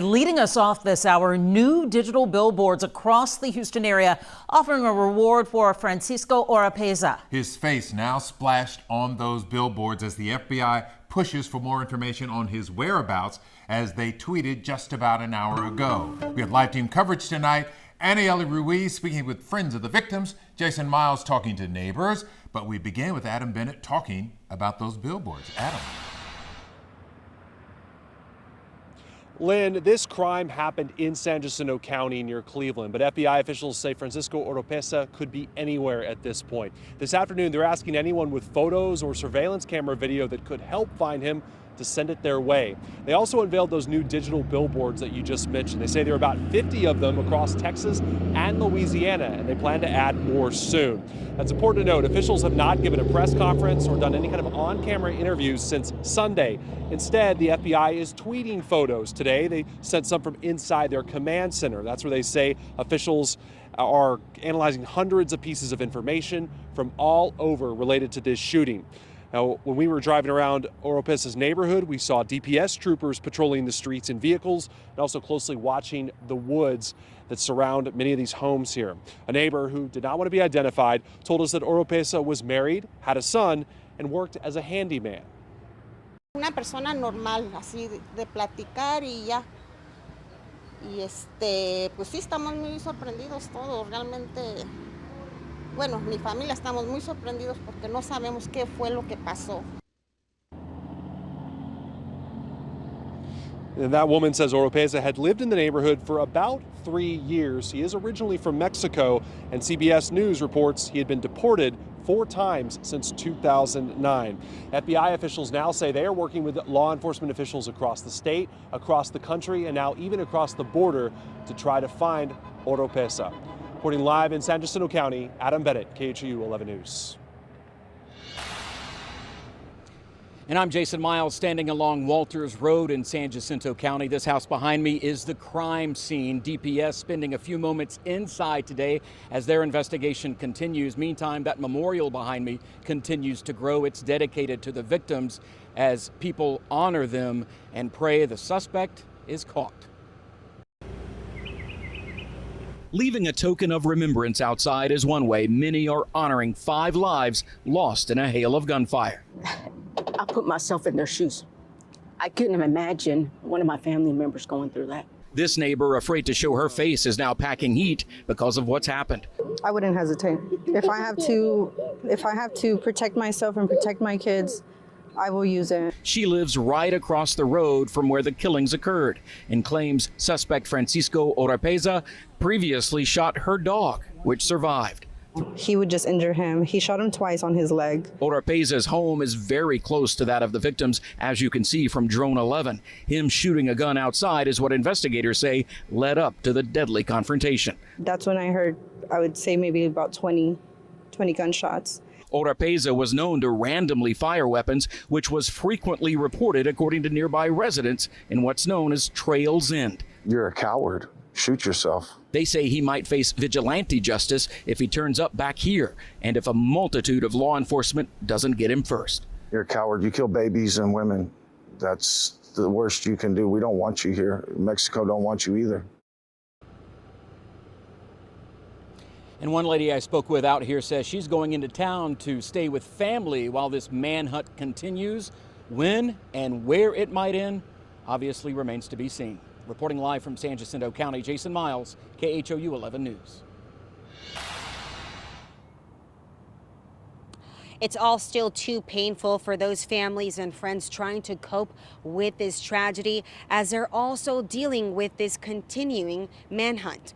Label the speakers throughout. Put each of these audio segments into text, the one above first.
Speaker 1: Leading us off this hour, new digital billboards across the Houston area offering a reward for Francisco Oropeza.
Speaker 2: His face now splashed on those billboards as the FBI pushes for more information on his whereabouts, as they tweeted just about an hour ago. We have live team coverage tonight. Aniela Ruiz speaking with friends of the victims, Jason Miles talking to neighbors, but we begin with Adam Bennett talking about those billboards. Adam.
Speaker 3: Lynn, this crime happened in San Jacinto County near Cleveland, but FBI officials say Francisco Oropeza could be anywhere at this point. This afternoon, they're asking anyone with photos or surveillance camera video that could help find him to send it their way. They also unveiled those new digital billboards that you just mentioned. They say there are about 50 of them across Texas and Louisiana, and they plan to add more soon. That's important to note. Officials have not given a press conference or done any kind of on-camera interviews since Sunday. Instead, the FBI is tweeting photos today. They sent some from inside their command center. That's where they say officials are analyzing hundreds of pieces of information from all over related to this shooting. Now, when we were driving around Oropeza's neighborhood, we saw DPS troopers patrolling the streets in vehicles and also closely watching the woods that surround many of these homes here. A neighbor who did not want to be identified told us that Oropeza was married, had a son, and worked as a handyman.
Speaker 4: Una persona normal, así de platicar y ya. Y pues sí, estamos muy sorprendidos todos, realmente. Bueno, mi familia estamos muy sorprendidos porque no sabemos qué fue lo que pasó.
Speaker 3: And that woman says Oropeza had lived in the neighborhood for about 3 years. He is originally from Mexico, and CBS News reports he had been deported 4 times since 2009. FBI officials now say they are working with law enforcement officials across the state, across the country, and now even across the border to try to find Oropeza. Reporting live in San Jacinto County, Adam Bennett, KHOU 11 News.
Speaker 5: And I'm Jason Miles, standing along Walters Road in San Jacinto County. This house behind me is the crime scene. DPS spending a few moments inside today as their investigation continues. Meantime, that memorial behind me continues to grow. It's dedicated to the victims as people honor them and pray the suspect is caught. Leaving a token of remembrance outside is one way many are honoring 5 lives lost in a hail of gunfire.
Speaker 6: I put myself in their shoes. I couldn't imagine one of my family members going through that.
Speaker 5: This neighbor, afraid to show her face, is now packing heat because of what's happened.
Speaker 7: I wouldn't hesitate. If I have to protect myself and protect my kids, I will use it.
Speaker 5: She lives right across the road from where the killings occurred and claims suspect Francisco Oropeza previously shot her dog, which survived.
Speaker 7: He would just injure him. He shot him twice on his leg.
Speaker 5: Oropeza's home is very close to that of the victims, as you can see from Drone 11. Him shooting a gun outside is what investigators say led up to the deadly confrontation.
Speaker 7: That's when I heard, I would say maybe about 20 gunshots.
Speaker 5: Oropeza was known to randomly fire weapons, which was frequently reported, according to nearby residents, in what's known as Trail's End.
Speaker 8: You're a coward. Shoot yourself.
Speaker 5: They say he might face vigilante justice if he turns up back here and if a multitude of law enforcement doesn't get him first.
Speaker 8: You're a coward. You kill babies and women. That's the worst you can do. We don't want you here. Mexico don't want you either.
Speaker 5: And one lady I spoke with out here says she's going into town to stay with family while this manhunt continues. When and where it might end obviously remains to be seen. Reporting live from San Jacinto County, Jason Miles, KHOU 11 News.
Speaker 9: It's all still too painful for those families and friends trying to cope with this tragedy, as they're also dealing with this continuing manhunt.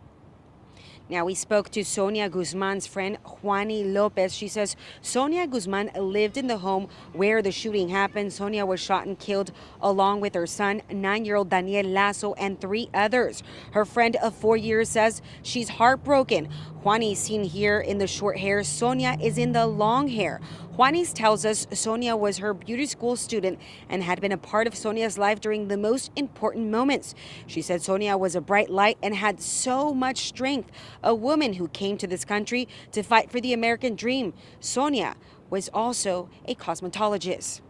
Speaker 9: Now, we spoke to Sonia Guzman's friend, Juani Lopez. She says Sonia Guzman lived in the home where the shooting happened. Sonia was shot and killed along with her son, 9-year-old Daniel Lasso, and 3 others. Her friend of 4 years says she's heartbroken. Juani's seen here in the short hair. Sonia is in the long hair. Juani's tells us Sonia was her beauty school student and had been a part of Sonia's life during the most important moments. She said Sonia was a bright light and had so much strength, a woman who came to this country to fight for the American dream. Sonia was also a cosmetologist.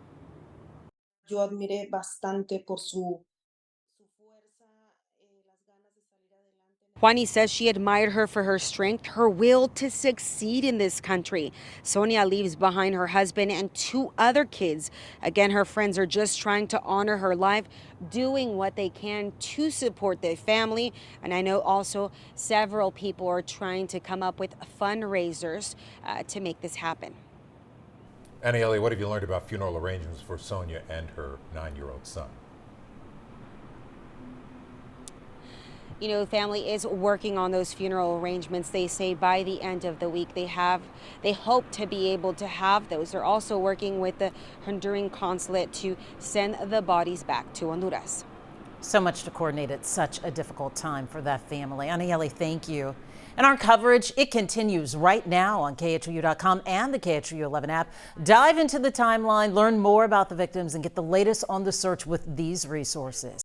Speaker 10: Yo admiré bastante por su fuerza
Speaker 9: Juani says she admired her for her strength, her will to succeed in this country. Sonia leaves behind her husband and 2 other kids. Again, her friends are just trying to honor her life, doing what they can to support their family. And I know also several people are trying to come up with fundraisers to make this happen.
Speaker 2: Annie Elliott, what have you learned about funeral arrangements for Sonia and her 9-year-old son?
Speaker 9: You know, family is working on those funeral arrangements. They say by the end of the week they hope to be able to have those. They're also working with the Honduran consulate to send the bodies back to Honduras.
Speaker 1: So much to coordinate at such a difficult time for that family. Anieli, thank you. And our coverage, it continues right now on KHOU.com and the KHOU 11 app. Dive into the timeline, learn more about the victims, and get the latest on the search with these resources.